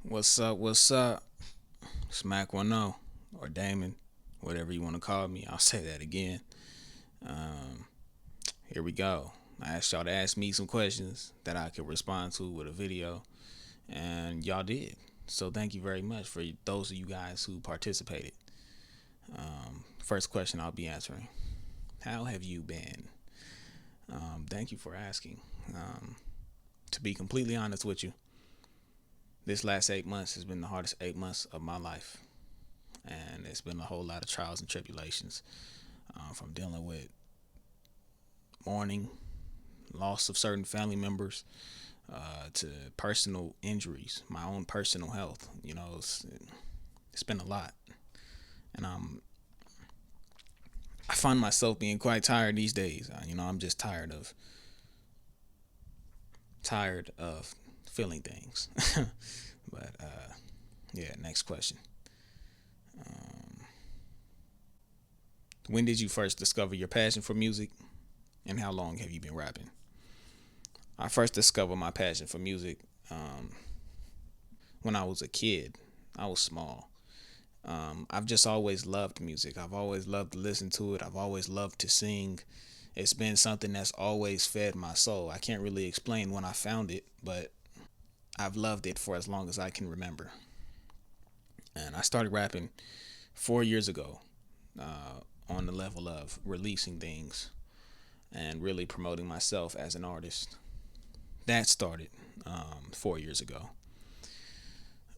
What's up? What's up? Smack 10 or Damon, whatever you want to call me. I'll say that again. Um, Here we go. I asked y'all to ask me some questions that I could respond to with a video, and y'all did. So thank you very much for those of you guys who participated. First question I'll be answering: how have you been? Thank you for asking. Um, to be completely honest with you, this last 8 months has been the hardest 8 months of my life, and it's been a whole lot of trials and tribulations, from dealing with mourning, loss of certain family members, to personal injuries, my own personal health. It's been a lot, and I find myself being quite tired these days. I'm just tired of feeling things. But yeah, next question. When did you first discover your passion for music, and how long have you been rapping? I first discovered my passion for music um, when I was a kid. I was small. I've just always loved music. I've always loved to listen to it. I've always loved to sing. It's been something that's always fed my soul. I can't really explain when I found it, but I've loved it for as long as I can remember. And I started rapping 4 years ago, on the level of releasing things and really promoting myself as an artist. That started 4 years ago.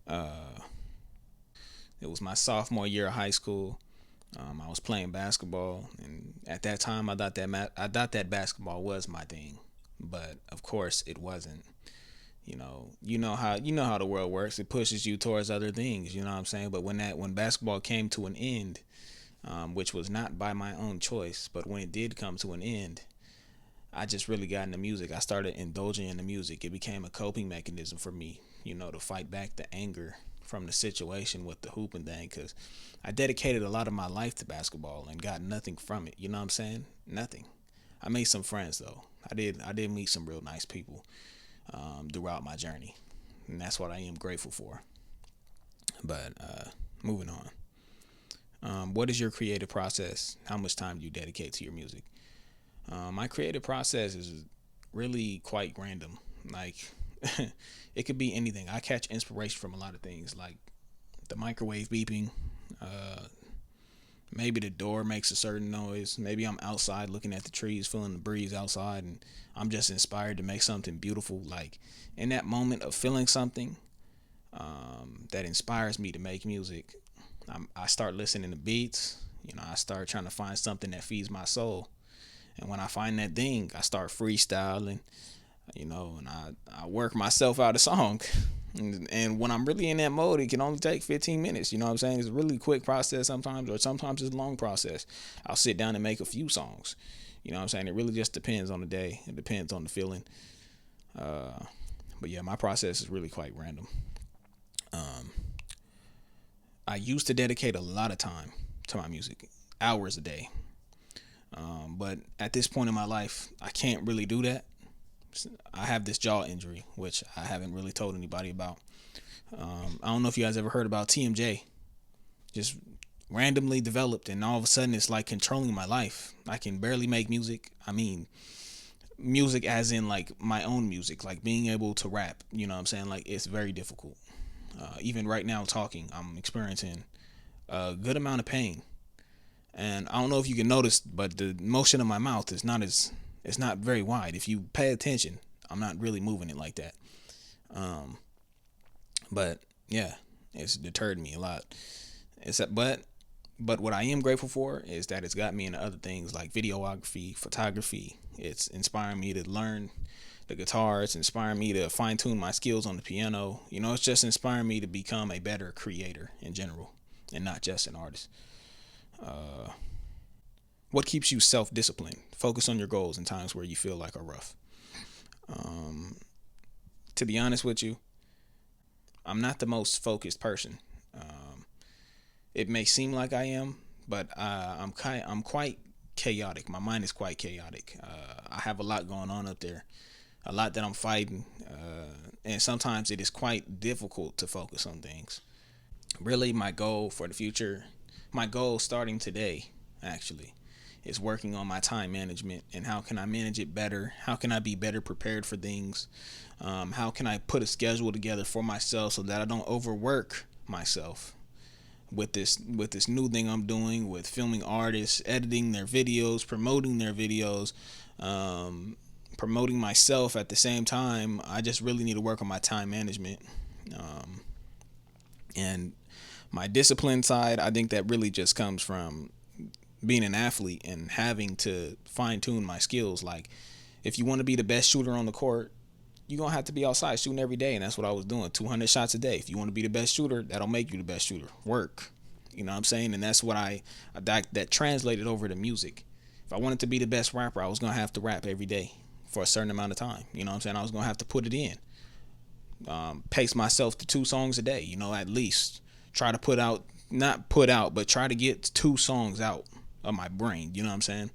Uh, it was my sophomore year of high school. I was playing basketball, and at that time, I thought that basketball was my thing, but of course, it wasn't. You know how the world works. It pushes you towards other things. You know what I'm saying? But when basketball came to an end, which was not by my own choice, but when it did come to an end, I just really got into music. I started indulging in the music. It became a coping mechanism for me, to fight back the anger from the situation with the hooping thing. Because I dedicated a lot of my life to basketball and got nothing from it. You know what I'm saying? Nothing. I made some friends though. I did meet some real nice people throughout my journey, and that's what I am grateful for. But moving on. What is your creative process? How much time do you dedicate to your music? My creative process is really quite random. Like, it could be anything. I catch inspiration from a lot of things, like the microwave beeping. Uh, Maybe the door makes a certain noise. Maybe I'm outside looking at the trees, feeling the breeze outside, and I'm just inspired to make something beautiful. Like, in that moment of feeling something that inspires me to make music, I start listening to beats. I start trying to find something that feeds my soul. And when I find that thing, I start freestyling, and I work myself out a song. And when I'm really in that mode, it can only take 15 minutes. You know what I'm saying? It's a really quick process sometimes, or sometimes it's a long process. I'll sit down and make a few songs. You know what I'm saying? It really just depends on the day. It depends on the feeling. Uh, but yeah, my process is really quite random. Um, I used to dedicate a lot of time to my music, hours a day. But at this point in my life, I can't really do that. I have this jaw injury, which I haven't really told anybody about. I don't know if you guys ever heard about TMJ. Just randomly developed, and all of a sudden it's like controlling my life. I can barely make music. I mean, music as in like my own music, like being able to rap. You know what I'm saying? Like, it's very difficult. Even right now, talking, I'm experiencing a good amount of pain. And I don't know if you can notice, but the motion of my mouth is not as it's not very wide. If you pay attention, I'm not really moving it like that. Um, but yeah, it's deterred me a lot. It's but what I am grateful for is that it's got me into other things like videography, photography. It's inspiring me to learn the guitar. It's inspiring me to fine tune my skills on the piano. It's just inspiring me to become a better creator in general, and not just an artist. Uh, what keeps you self disciplined? Focus on your goals in times where you feel like are rough. Um, to be honest with you, I'm not the most focused person. Um, it may seem like I am, but I'm quite chaotic. My mind is quite chaotic. I have a lot going on up there, a lot that I'm fighting. and sometimes it is quite difficult to focus on things. Really, my goal for the future, my goal starting today, actually, is working on my time management and how can I manage it better? How can I be better prepared for things? How can I put a schedule together for myself so that I don't overwork myself with this new thing I'm doing with filming artists, editing their videos, promoting their videos, promoting myself at the same time. I just really need to work on my time management. And my discipline side, I think that really just comes from being an athlete and having to fine tune my skills. Like, if you want to be the best shooter on the court, you're going to have to be outside shooting every day. And that's what I was doing, 200 shots a day. If you want to be the best shooter, that'll make you the best shooter. Work. You know what I'm saying? And that's what that translated over to music. If I wanted to be the best rapper, I was going to have to rap every day for a certain amount of time. You know what I'm saying? I was going to have to put it in. Pace myself to 2 songs a day, at least. Try to not put out, but try to get 2 songs out of my brain. You know what I'm saying?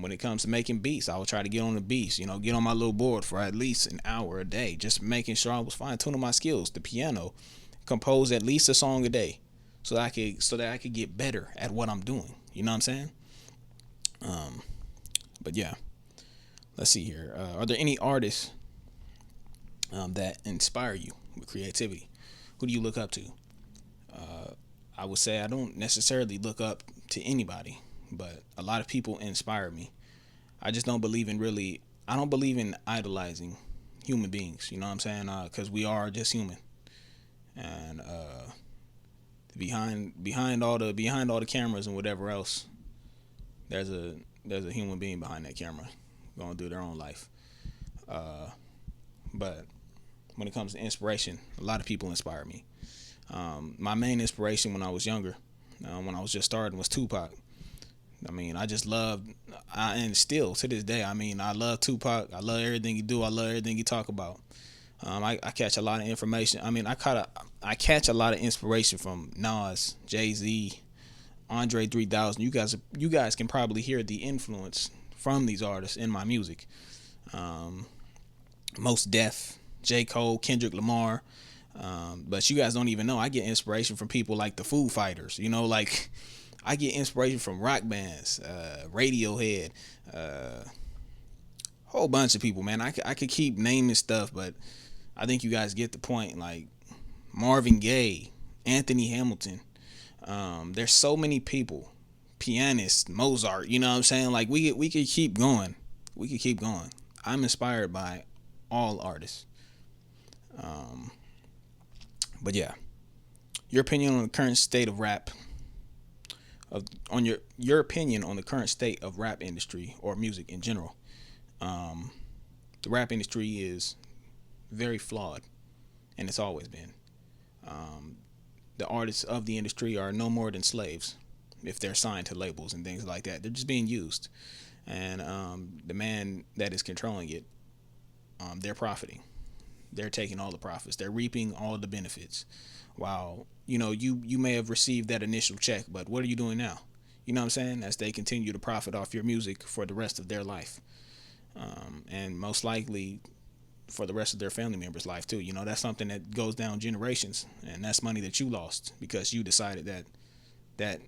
When it comes to making beats, I would try to get on the beats, get on my little board for at least an hour a day, just making sure I was fine tuning my skills. The piano, compose at least a song a day, so that I could get better at what I'm doing. You know what I'm saying? But yeah, let's see here. Are there any artists that inspire you with creativity? Who do you look up to? I would say I don't necessarily look up to anybody, but a lot of people inspire me. I just don't believe in I don't believe in idolizing human beings. You know what I'm saying? Because we are just human, and behind all the cameras and whatever else, there's a human being behind that camera, going through their own life. But when it comes to inspiration, a lot of people inspire me. My main inspiration when I was younger, when I was just starting, was Tupac. I mean, and still to this day, I love Tupac. I love everything he do. I love everything he talk about. I catch a lot of information. I catch a lot of inspiration from Nas, Jay-Z, Andre 3000. You guys can probably hear the influence from these artists in my music. Most Def, J. Cole, Kendrick Lamar. But you guys don't even know I get inspiration from people like the Foo Fighters. Like, I get inspiration from rock bands, Radiohead, whole bunch of people, man. I could keep naming stuff, but I think you guys get the point. Like Marvin Gaye, Anthony Hamilton. There's so many people, pianists, Mozart. You know what I'm saying? Like, we could keep going. We could keep going. I'm inspired by all artists. But yeah, your opinion on the current state of rap, your opinion on the current state of rap industry or music in general. The rap industry is very flawed, and it's always been. The artists of the industry are no more than slaves if they're signed to labels and things like that. They're just being used, and the man that is controlling it, they're profiting. They're taking all the profits. They're reaping all the benefits. While, you may have received that initial check, but what are you doing now? You know what I'm saying? As they continue to profit off your music for the rest of their life. And most likely for the rest of their family members' life too. That's something that goes down generations, and that's money that you lost because you decided that that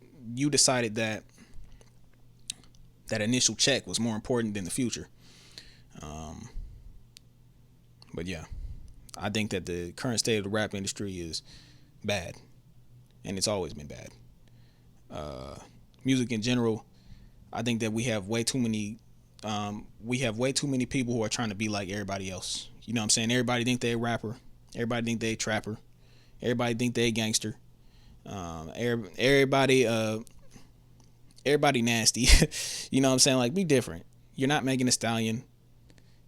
initial check was more important than the future. But yeah, I think that the current state of the rap industry is bad, and it's always been bad. Music in general, I think that we have way too many people who are trying to be like everybody else. You know what I'm saying? Everybody think they a rapper. Everybody think they a trapper. Everybody think they a gangster. Everybody nasty. You know what I'm saying? Like, be different. You're not Megan Thee Stallion.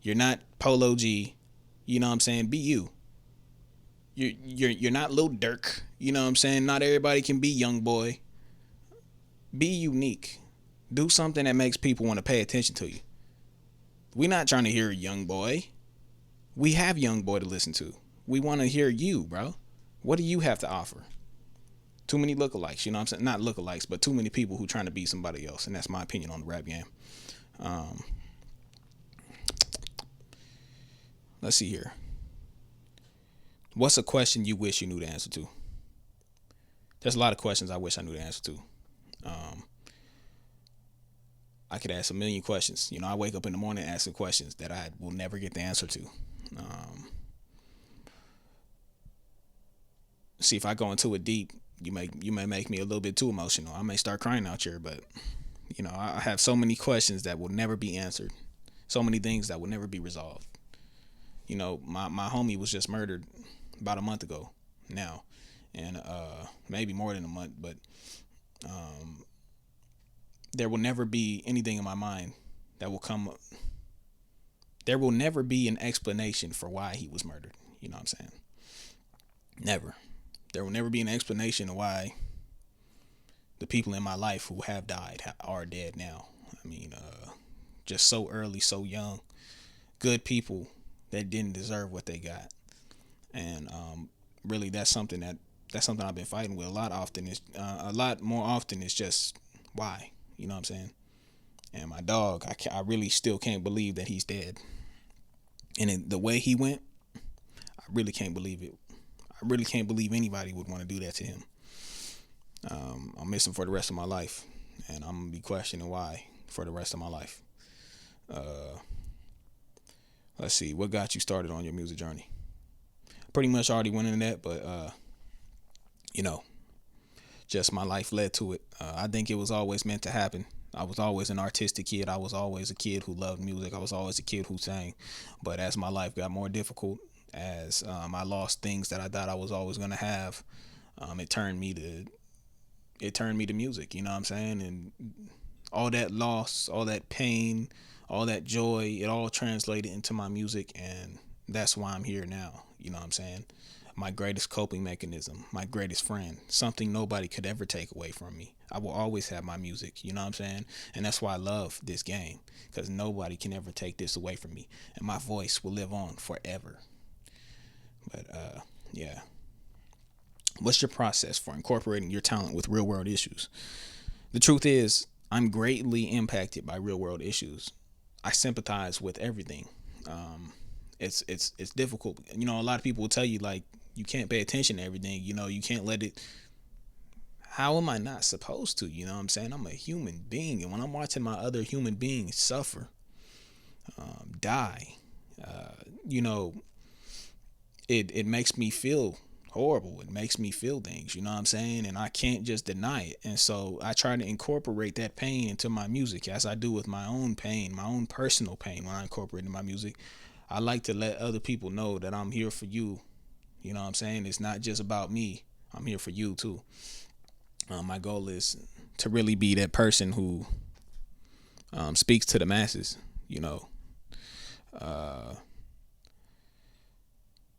You're not Polo G. You know what I'm saying? Be you. You're not Lil Durk. You know what I'm saying? Not everybody can be Young Boy. Be unique. Do something that makes people want to pay attention to you. We're not trying to hear Young Boy. We have Young Boy to listen to. We want to hear you, bro. What do you have to offer? Too many lookalikes, you know what I'm saying? Not lookalikes, but too many people who trying to be somebody else. And that's my opinion on the rap game. Let's see here. What's a question you wish you knew the answer to? There's a lot of questions I wish I knew the answer to. Um, I could ask a million questions. I wake up in the morning asking questions that I will never get the answer to. Um, See, if I go into it deep, you may make me a little bit too emotional. I may start crying out here, but I have so many questions that will never be answered. So many things that will never be resolved. My homie was just murdered about a month ago now, and maybe more than a month, but um, there will never be anything in my mind that will come. There will never be an explanation for why he was murdered. You know what I'm saying? Never. There will never be an explanation of why the people in my life who have died are dead now. I mean, just so early, so young, good people that didn't deserve what they got, and really, that's something I've been fighting with a lot often. Is a lot more often. It's just why, you know what I'm saying? And my dog, I really still can't believe that he's dead, and the way he went, I really can't believe it. I really can't believe anybody would want to do that to him. I'll miss him for the rest of my life, and I'm gonna be questioning why for the rest of my life. Uh, let's see, what got you started on your music journey? Pretty much already went into that, but you know, just my life led to it. I think it was always meant to happen. I was always an artistic kid. I was always a kid who loved music. I was always a kid who sang. But as my life got more difficult, as I lost things that I thought I was always gonna have, it turned me to music. You know what I'm saying? And all that loss, all that pain, all that joy, it all translated into my music, and that's why I'm here now. You know what I'm saying? My greatest coping mechanism, my greatest friend, something nobody could ever take away from me. I will always have my music, you know what I'm saying? And that's why I love this game, because nobody can ever take this away from me, and my voice will live on forever. But yeah. What's your process for incorporating your talent with real world issues? The truth is, I'm greatly impacted by real world issues. I sympathize with everything. Um, it's difficult. A lot of people will tell you, like, you can't pay attention to everything. You can't let it. How am I not supposed to? You know what I'm saying? I'm a human being, and when I'm watching my other human beings suffer, die, you know, it makes me feel horrible. It makes me feel things, you know what I'm saying? And I can't just deny it. And so I try to incorporate that pain into my music, as I do with my own pain, my own personal pain. When I incorporate it in my music, I like to let other people know that I'm here for you. You know what I'm saying? It's not just about me. I'm here for you too. My goal is to really be that person who speaks to the masses. You know, uh,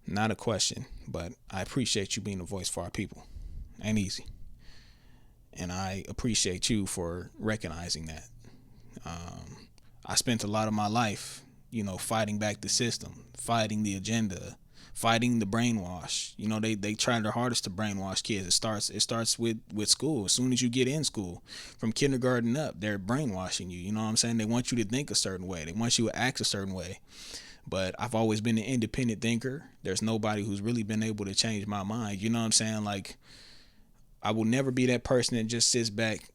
not a question, but I appreciate you being a voice for our people. Ain't easy, and I appreciate you for recognizing that. I spent a lot of my life, fighting back the system, fighting the agenda, fighting the brainwash. They try their hardest to brainwash kids. It starts with school. As soon as you get in school, from kindergarten up, they're brainwashing you. You know what I'm saying? They want you to think a certain way. They want you to act a certain way. But I've always been an independent thinker. There's nobody who's really been able to change my mind. You know what I'm saying? Like, I will never be that person that just sits back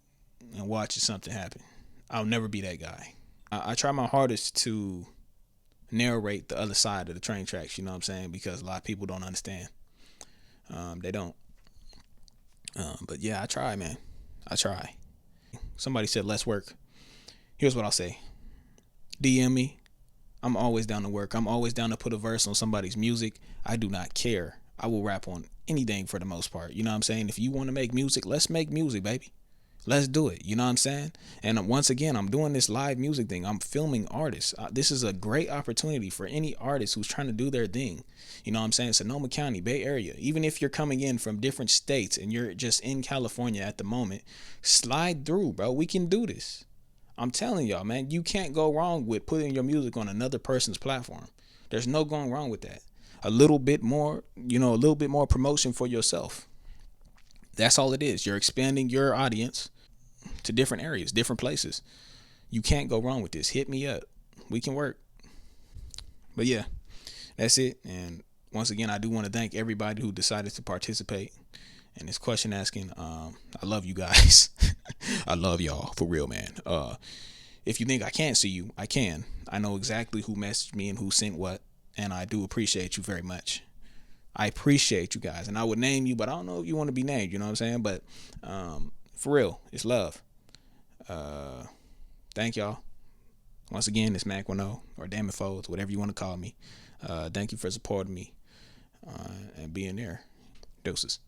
and watches something happen. I'll never be that guy. I try my hardest to narrate the other side of the train tracks, you know what I'm saying? Because a lot of people don't understand. They don't. But yeah, I try, man. I try. Somebody said less work. Here's what I'll say. DM me. I'm always down to work. I'm always down to put a verse on somebody's music. I do not care. I will rap on anything for the most part. You know what I'm saying? If you want to make music, let's make music, baby. Let's do it. You know what I'm saying? And once again, I'm doing this live music thing. I'm filming artists. This is a great opportunity for any artist who's trying to do their thing. You know what I'm saying? Sonoma County, Bay Area. Even if you're coming in from different states and you're just in California at the moment, slide through, bro. We can do this. I'm telling y'all, man, you can't go wrong with putting your music on another person's platform. There's no going wrong with that. A little bit more, a little bit more promotion for yourself. That's all it is. You're expanding your audience to different areas, different places. You can't go wrong with this. Hit me up. We can work. But yeah, that's it. And once again, I do want to thank everybody who decided to participate in this question asking. I love you guys. I love y'all for real, man. If you think I can't see you, I can. I know exactly who messaged me and who sent what, and I do appreciate you very much. I appreciate you guys, and I would name you, but I don't know if you want to be named. You know what I'm saying? But for real, it's love. Thank y'all. Once again, it's Mac 10 or Damn It Foes, whatever you want to call me. Thank you for supporting me and being there. Doses.